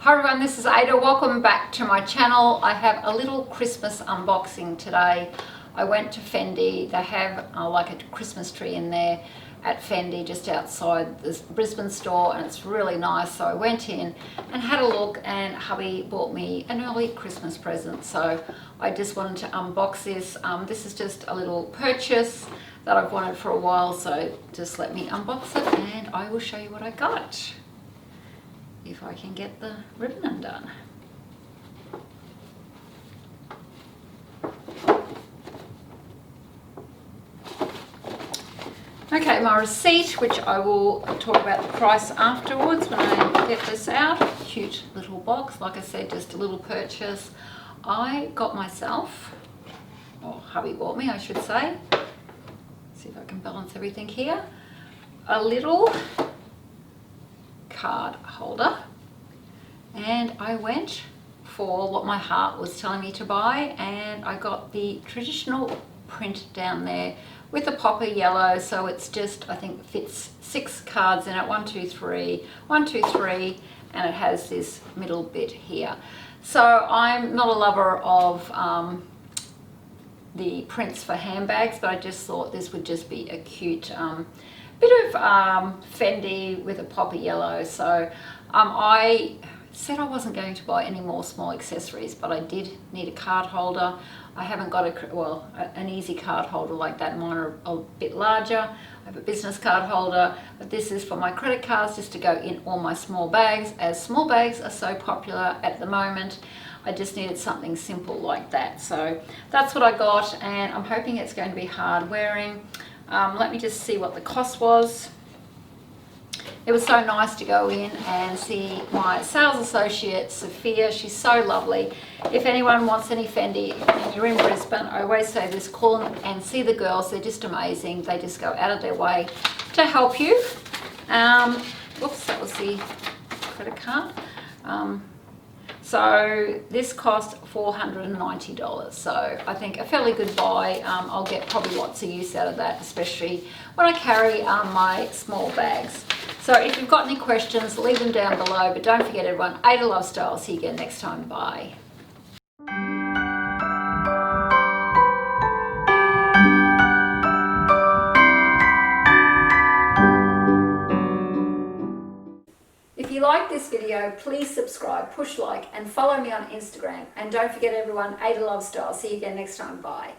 Hi everyone, this is Ada. Welcome back to my channel. I have a little Christmas unboxing today. I went to Fendi. They have like a Christmas tree in there at Fendi just outside the Brisbane store, and it's really nice. So I went in and had a look, and hubby bought me an early Christmas present. So I just wanted to unbox this. This is just a little purchase that I've wanted for a while, so just let me unbox it and I will show you what I got. If I can get the ribbon undone. Okay, my receipt, which I will talk about the price afterwards when I get this out. Cute little box, like I said, just a little purchase. I got myself, or hubby bought me I should say, see if I can balance everything here, a little card holder, and I went for what my heart was telling me to buy, and I got the traditional print down there with the popper yellow, so it's just, I think, fits 6 cards in it, 1 2 3 1 2 3, and it has this middle bit here. So I'm not a lover of the prints for handbags, but I just thought this would just be a cute bit of Fendi with a popper yellow. So I said I wasn't going to buy any more small accessories, but I did need a card holder. I haven't got an easy card holder like that. Mine are a bit larger. I have a business card holder, but this is for my credit cards, just to go in all my small bags, as small bags are so popular at the moment. I just needed something simple like that. So that's what I got, and I'm hoping it's going to be hard wearing. Let me just see what the cost was. It was so nice to go in and see my sales associate, Sophia. She's so lovely. If anyone wants any Fendi and you're in Brisbane, I always say this, call them and see the girls. They're just amazing. They just go out of their way to help you. Oops, that was the credit card. So this cost $490, so I think a fairly good buy. I'll get probably lots of use out of that, especially when I carry my small bags. So if you've got any questions, leave them down below, but don't forget everyone, Ada loves style. See you again next time. Bye. If you like this video, please subscribe, push like, and follow me on Instagram. And don't forget everyone, Ada loves style. See you again next time. Bye.